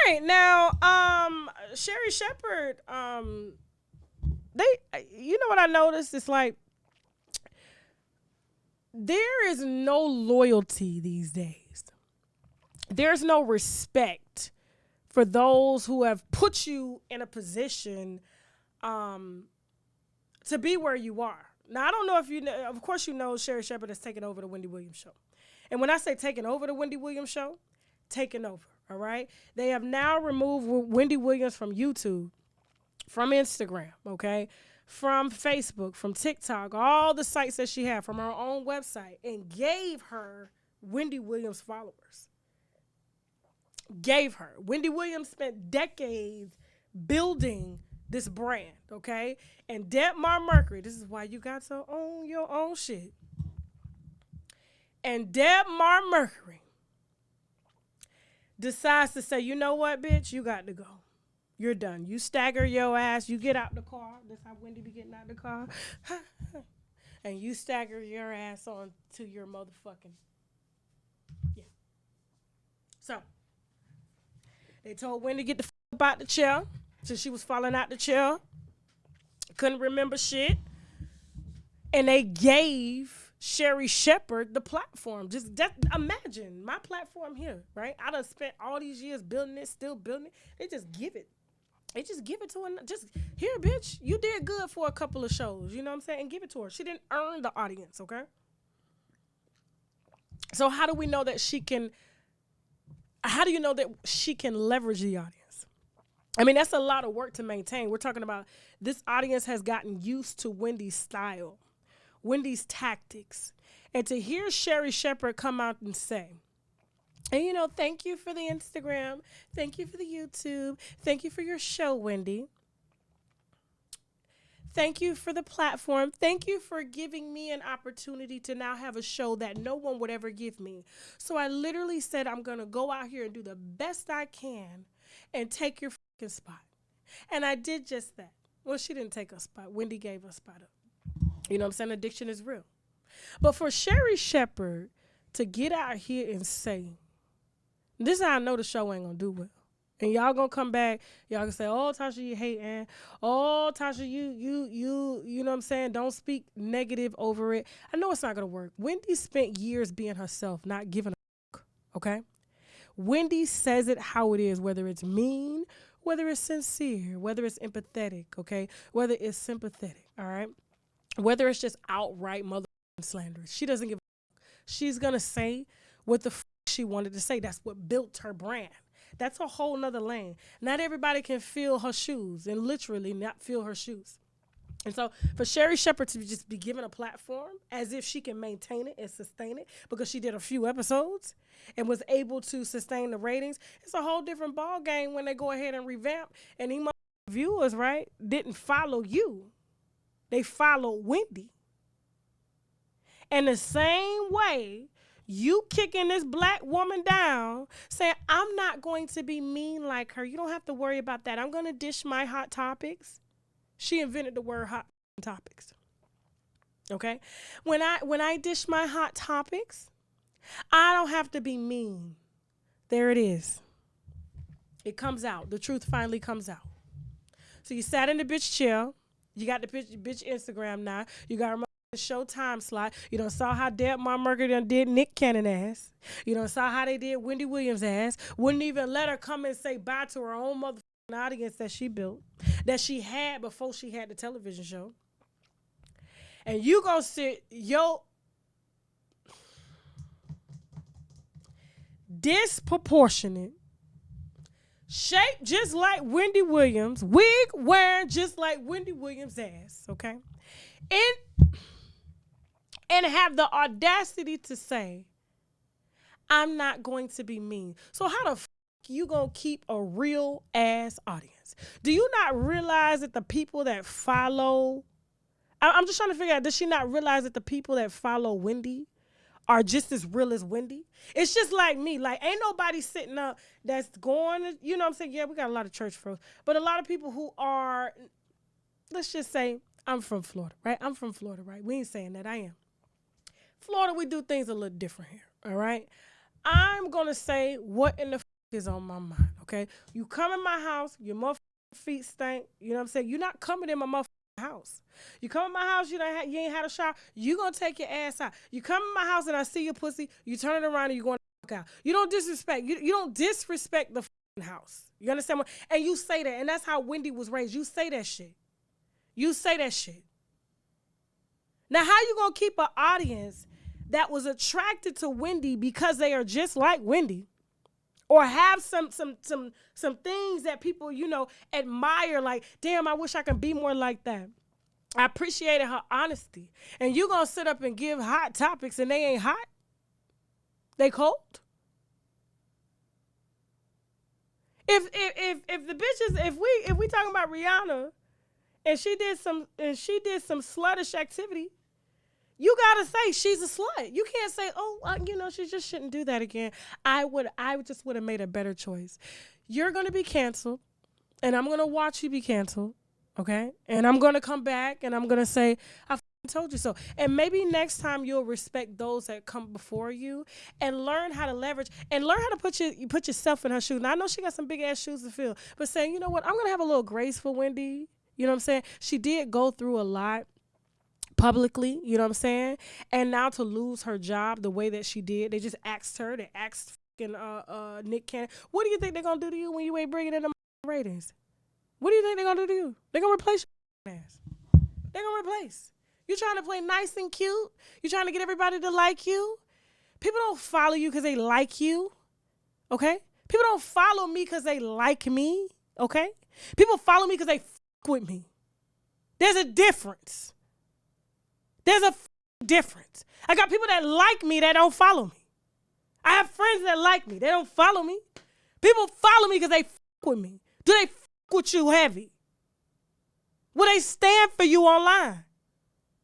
right. Now, Sherri Shepard, you know what I noticed? It's like there is no loyalty these days. There's no respect for those who have put you in a position to be where you are. Now, I don't know if you know, of course you know Sherri Shepard has taken over the Wendy Williams show. And when I say taking over the Wendy Williams show, taking over, all right? They have now removed Wendy Williams from YouTube, from Instagram, okay? From Facebook, from TikTok, all the sites that she had, from her own website, and gave her Wendy Williams followers. Gave her. Wendy Williams spent decades building this brand, okay? And Debmar Mercury, this is why you got to own your own shit. And Debmar Mercury decides to say, you know what, bitch, you got to go. You're done. You stagger your ass. You get out the car. That's how Wendy be getting out the car. And you stagger your ass on to your motherfucking, yeah. So, they told Wendy to get the f*** up out the chair. So she was falling out the chair. Couldn't remember shit. And they gave Sherri Shepard the platform. Just imagine my platform here, right? I done spent all these years building it, still building it. They just give it. They just give it to her. Just, here, bitch, you did good for a couple of shows. You know what I'm saying? And give it to her. She didn't earn the audience, okay? So how do we know that she can, how do you know that she can leverage the audience? I mean, that's a lot of work to maintain. We're talking about this audience has gotten used to Wendy's style, Wendy's tactics. And to hear Sherri Shepard come out and say, and, you know, thank you for the Instagram. Thank you for the YouTube. Thank you for your show, Wendy. Thank you for the platform. Thank you for giving me an opportunity to now have a show that no one would ever give me. So I literally said, I'm going to go out here and do the best I can and take your fucking spot. And I did just that. Well, she didn't take a spot. Wendy gave a spot up. You know what I'm saying? Addiction is real. But for Sherri Shepard to get out here and say, this is how I know the show ain't going to do well. And y'all going to come back. Y'all going to say, oh, Tasha, you hating. Oh, Tasha, you know what I'm saying? Don't speak negative over it. I know it's not going to work. Wendy spent years being herself, not giving a fuck, okay? Wendy says it how it is, whether it's mean, whether it's sincere, whether it's empathetic, okay? Whether it's sympathetic, all right? Whether it's just outright mother slanderous. She doesn't give a fuck. She's going to say what the fuck she wanted to say. That's what built her brand. That's a whole nother lane. Not everybody can fill her shoes and literally not fill her shoes. And so for Sherri Shepard to just be given a platform as if she can maintain it and sustain it because she did a few episodes and was able to sustain the ratings, it's a whole different ball game when they go ahead and revamp and these viewers, right, didn't follow you. They followed Wendy. And the same way you kicking this black woman down, saying, I'm not going to be mean like her. You don't have to worry about that. I'm going to dish my hot topics. She invented the word hot topics. Okay? When I dish my hot topics, I don't have to be mean. There it is. It comes out. The truth finally comes out. So you sat in the bitch chair. You got the bitch Instagram now. You got her show time slot. You done saw how Debmar Mercury done did Nick Cannon ass. You done saw how they did Wendy Williams ass. Wouldn't even let her come and say bye to her own motherfucking audience that she built, that she had before she had the television show. And you gonna sit disproportionate, shaped just like Wendy Williams, wig wearing just like Wendy Williams ass, okay? And have the audacity to say, I'm not going to be mean. So how the fuck you gonna keep a real ass audience? Do you not realize that the people that follow, I'm just trying to figure out, does she not realize that the people that follow Wendy are just as real as Wendy? It's just like me. Like, ain't nobody sitting up that's going, you know what I'm saying? Yeah, we got a lot of church folks, but a lot of people who are, let's just say, I'm from Florida, right? I'm from Florida, right? We ain't saying that, I am. Florida, we do things a little different here, all right? I'm going to say what in the is on my mind, okay? You come in my house, your motherfucking feet stink. You know what I'm saying? You're not coming in my motherfucking house. You come in my house, you ain't had a shower. You gonna take your ass out. You come in my house and I see your pussy. You turn it around and you going to out. You don't disrespect. You don't disrespect the house. You understand what? And you say that, and that's how Wendy was raised. You say that shit. You say that shit. Now, how you gonna keep an audience that was attracted to Wendy because they are just like Wendy, or have some things that people, you know, admire, like, damn, I wish I could be more like that. I appreciated her honesty. And you gonna sit up and give hot topics and they ain't hot? They cold? If the bitches, if we talking about Rihanna and she did some sluttish activity, you gotta say she's a slut. You can't say, she just shouldn't do that again. I just would have made a better choice. You're gonna be canceled, and I'm gonna watch you be canceled, okay? And I'm gonna come back and I'm gonna say, I told you so. And maybe next time you'll respect those that come before you and learn how to leverage and learn how to put yourself in her shoes. Now I know she got some big ass shoes to fill, but saying, you know what, I'm gonna have a little grace for Wendy. You know what I'm saying? She did go through a lot publicly, you know what I'm saying? And now to lose her job the way that she did, they just asked her, they asked Nick Cannon, what do you think they're gonna do to you when you ain't bringing in the ratings? What do you think they're gonna do to you? They're gonna replace your ass. They're gonna replace. You trying to play nice and cute? You trying to get everybody to like you? People don't follow you because they like you, okay? People don't follow me because they like me, okay? People follow me because they fuck with me. There's a difference. There's a difference. I got people that like me that don't follow me. I have friends that like me. They don't follow me. People follow me because they fuck with me. Do they fuck with you heavy? Will they stand for you online?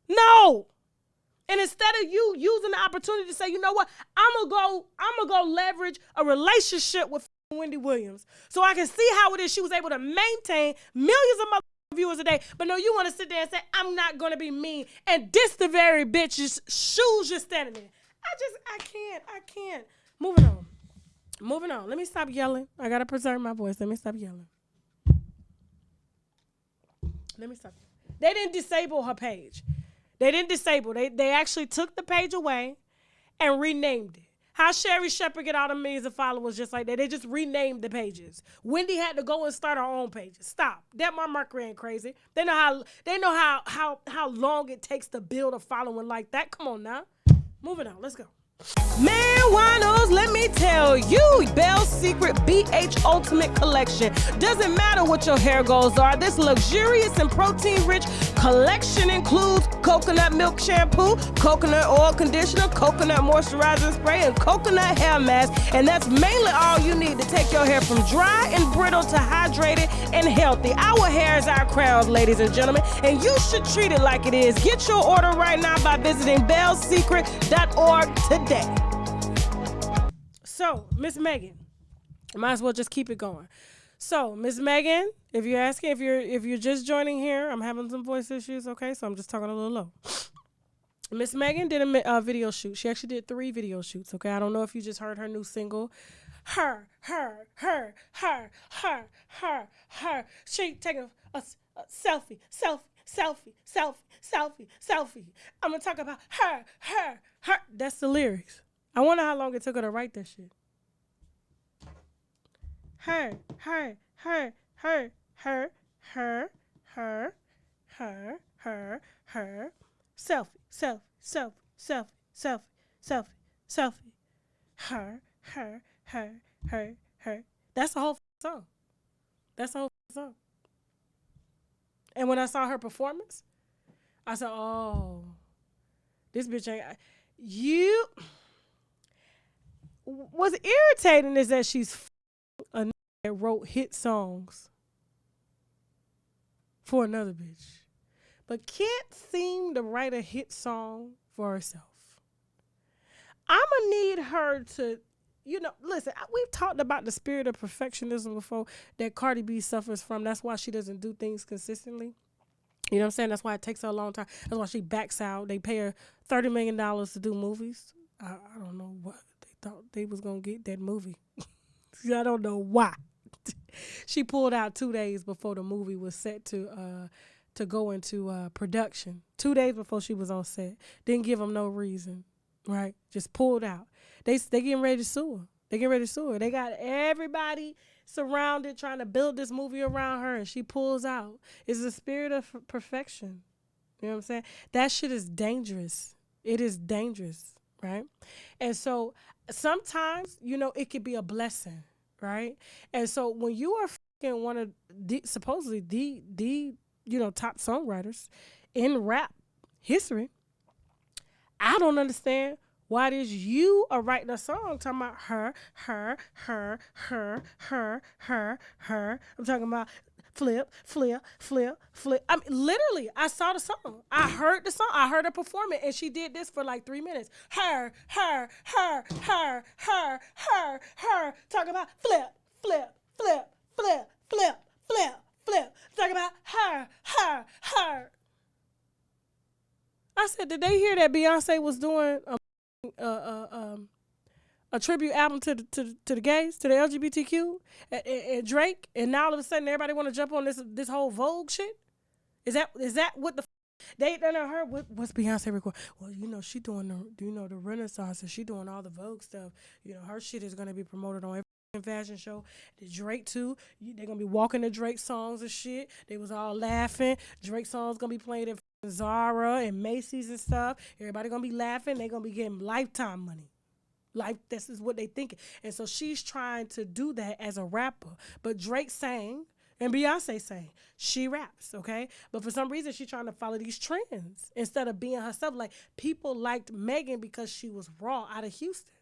No. And instead of you using the opportunity to say, you know what, I'm gonna go leverage a relationship with Wendy Williams so I can see how it is she was able to maintain millions of viewers a day. But no, you want to sit there and say, I'm not gonna be mean and diss the very bitch's shoes you're standing in. I can't. Moving on. Let me stop yelling. I gotta preserve my voice. Let me stop yelling. They didn't disable her page. They didn't disable. They actually took the page away and renamed it. How Sherri Shepard get all the millions of followers just like that? They just renamed the pages. Wendy had to go and start her own pages. Stop. That Mercury ain't crazy. They know how long it takes to build a following like that. Come on now. Moving on. Let's go. Man, winos, let me tell you, Belle's Secret BH Ultimate Collection. Doesn't matter what your hair goals are, this luxurious and protein-rich collection includes coconut milk shampoo, coconut oil conditioner, coconut moisturizer spray, and coconut hair mask. And that's mainly all you need to take your hair from dry and brittle to hydrated and healthy. Our hair is our crown, ladies and gentlemen, and you should treat it like it is. Get your order right now by visiting bellsecret.org today. So, Miss Megan, might as well just keep it going. So, Miss Megan, if you're asking, if you're just joining here, I'm having some voice issues, okay? So I'm just talking a little low. Miss Megan did a video shoot. She actually did 3 video shoots, okay? I don't know if you just heard her new single. Her. She taking a selfie. I'm gonna talk about her. That's the lyrics. I wonder how long it took her to write that shit. Her. Selfie. Her. That's the whole song. And when I saw her performance, I said, oh, this bitch ain't. What's irritating is that she's a nigga that wrote hit songs for another bitch, but can't seem to write a hit song for herself. I'm going to need her to, listen, we've talked about the spirit of perfectionism before that Cardi B suffers from. That's why she doesn't do things consistently. You know what I'm saying? That's why it takes her a long time. That's why she backs out. They pay her $30 million to do movies. I don't know what they thought they was going to get that movie. I don't know why. She pulled out 2 days before the movie was set to go into production. 2 days before she was on set. Didn't give them no reason, right? Just pulled out. They getting ready to sue her. They getting ready to sue her. They got everybody surrounded trying to build this movie around her, and she pulls out. It's the spirit of perfection. You know what I'm saying? That shit is dangerous. It is dangerous, right? And so sometimes, it could be a blessing, right? And so when you are fucking one of supposedly the top songwriters in rap history, I don't understand why it is you are writing a song talking about her. I'm talking about flip. I mean, literally, I saw the song. I heard the song. I heard her perform it, and she did this for like 3 minutes. Her. Talking about flip. Talking about her. I said, did they hear that Beyonce was doing a tribute album to the gays, to the LGBTQ, and Drake, and now all of a sudden everybody want to jump on this whole Vogue shit? Is that what the they done heard? What's Beyonce record? Well, she doing the Renaissance, and she doing all the Vogue stuff. Her shit is gonna be promoted on every fashion show. The Drake too. They're gonna be walking the Drake songs and shit. They was all laughing. Drake songs gonna be played in Zara and Macy's and stuff. Everybody gonna be laughing. They gonna be getting lifetime money. This is what they thinking. And so she's trying to do that as a rapper. But Drake sang and Beyonce sang. She raps, okay? But for some reason, she's trying to follow these trends instead of being herself. Like, people liked Megan because she was raw out of Houston.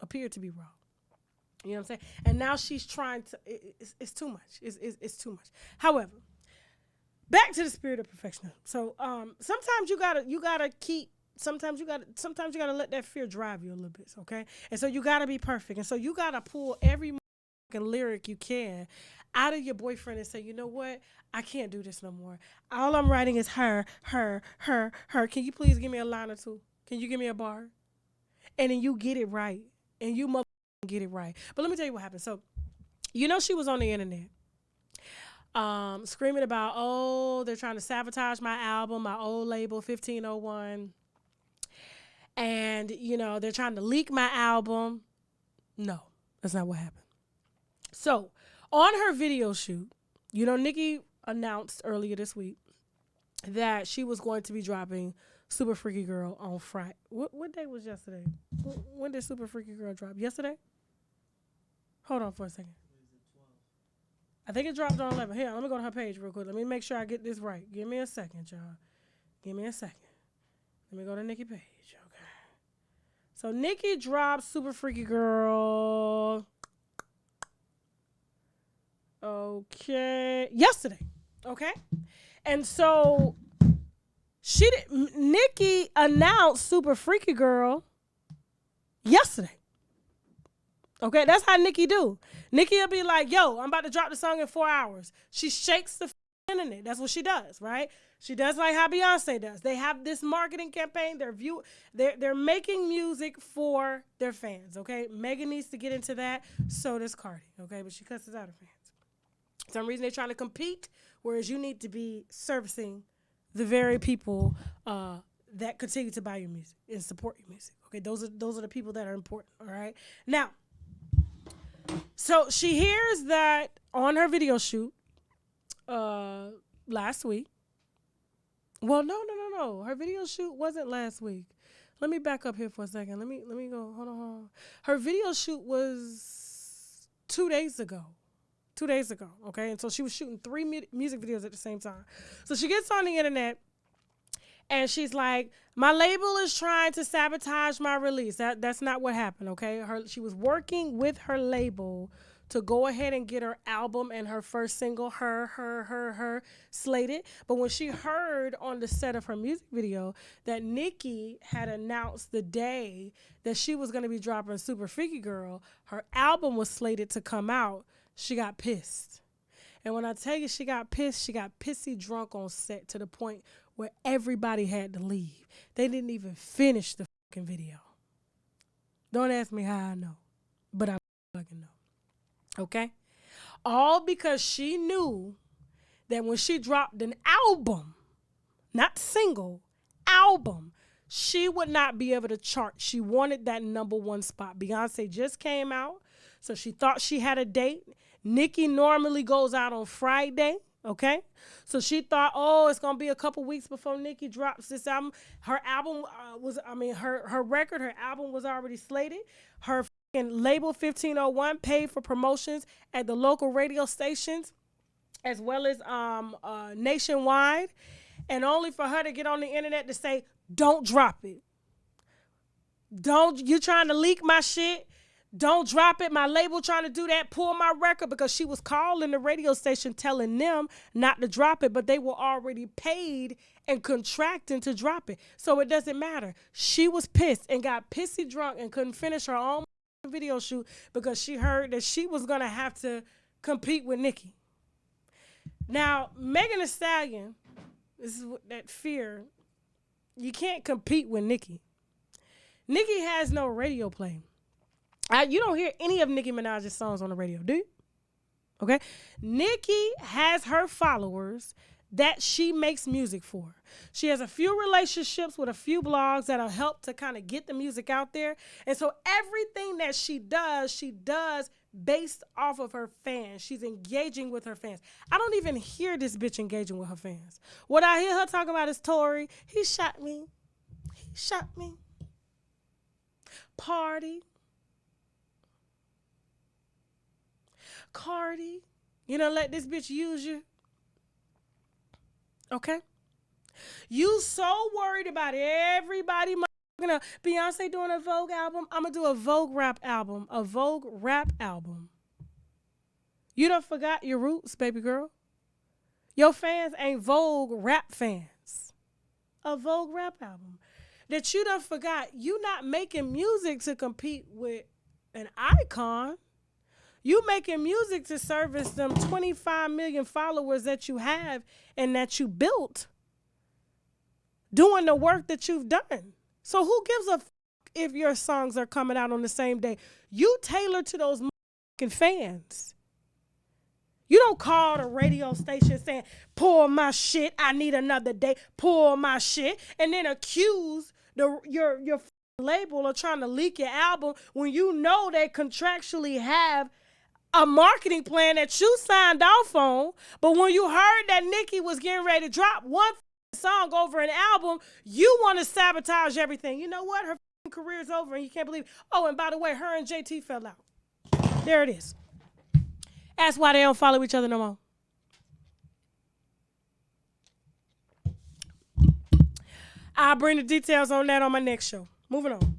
Appeared to be raw. You know what I'm saying? And now she's trying to, it's too much. It's too much. However, back to the spirit of perfection. So sometimes you gotta keep, sometimes you gotta let that fear drive you a little bit, okay? And so you gotta be perfect. And so you gotta pull every lyric you can out of your boyfriend and say, you know what? I can't do this no more. All I'm writing is her. Can you please give me a line or two? Can you give me a bar? And then you get it right. And you mother get it right. But let me tell you what happened. So, she was on the internet screaming about, they're trying to sabotage my album, my old label, 1501. And, they're trying to leak my album. No, that's not what happened. So, on her video shoot, Nicki announced earlier this week that she was going to be dropping Super Freaky Girl on Friday. What day was yesterday? When did Super Freaky Girl drop? Yesterday? Hold on for a second. I think it dropped on 11. Here, let me go to her page real quick. Let me make sure I get this right. Give me a second, y'all. Give me a second. Let me go to Nicki page. Okay. So Nicki dropped Super Freaky Girl. Okay. Yesterday. Okay. And so Nicki announced Super Freaky Girl yesterday. Okay, that's how Nicki do. Nicki will be like, yo, I'm about to drop the song in 4 hours. She shakes the internet. That's what she does, right? She does like how Beyonce does. They have this marketing campaign. They're making music for their fans, okay? Megan needs to get into that. So does Cardi, okay? But she cusses out her fans. For some reason, they're trying to compete, whereas you need to be servicing the very people that continue to buy your music and support your music. Okay, those are the people that are important, all right? Now, so she hears that on her video shoot last week. Well, no. Her video shoot wasn't last week. Let me back up here for a second. Let me go. Hold on. Her video shoot was 2 days ago. 2 days ago, okay? And so she was shooting 3 music videos at the same time. So she gets on the internet, and she's like, my label is trying to sabotage my release. That's not what happened, okay? She was working with her label to go ahead and get her album and her first single, her, slated. But when she heard on the set of her music video that Nicki had announced the day that she was going to be dropping Super Freaky Girl, her album was slated to come out, she got pissed. And when I tell you she got pissed, she got pissy drunk on set to the point where everybody had to leave. They didn't even finish the fucking video. Don't ask me how I know, but I fucking know. Okay? All because she knew that when she dropped an album, not single, album, she would not be able to chart. She wanted that #1 spot. Beyonce just came out, so she thought she had a date. Nicki normally goes out on Friday, okay? So she thought, oh, it's going to be a couple weeks before Nicki drops this album. Her album her record, her album was already slated. Her label 1501 paid for promotions at the local radio stations as well as nationwide, and only for her to get on the internet to say, don't drop it. You trying to leak my shit? Don't drop it. My label trying to do that, pull my record, because she was calling the radio station telling them not to drop it, but they were already paid and contracting to drop it. So it doesn't matter. She was pissed and got pissy drunk and couldn't finish her own video shoot because she heard that she was going to have to compete with Nicki. Now, Megan Thee Stallion, this is that fear. You can't compete with Nicki. Nicki has no radio play. You don't hear any of Nicki Minaj's songs on the radio, do you? Okay? Nicki has her followers that she makes music for. She has a few relationships with a few blogs that'll help to kind of get the music out there. And so everything that she does based off of her fans. She's engaging with her fans. I don't even hear this bitch engaging with her fans. What I hear her talking about is Tory. He shot me. He shot me. Party. Cardi. You know, let this bitch use you. Okay? You so worried about everybody Beyonce doing a Vogue album. I'm going to do a Vogue rap album. A Vogue rap album. You done forgot your roots, baby girl. Your fans ain't Vogue rap fans. A Vogue rap album. That you done forgot. You not making music to compete with an icon. You making music to service them 25 million followers that you have and that you built. Doing the work that you've done. So who gives a f if your songs are coming out on the same day? You tailor to those fans. You don't call the radio station saying, pull my shit, I need another day, pull my shit, and then accuse your label of trying to leak your album when you know they contractually have a marketing plan that you signed off on. But when you heard that Nicki was getting ready to drop one song over an album, you want to sabotage everything. You know what? Her career's over and you can't believe it. Oh, and by the way, her and JT fell out. There it is. That's why they don't follow each other no more. I'll bring the details on that on my next show. Moving on.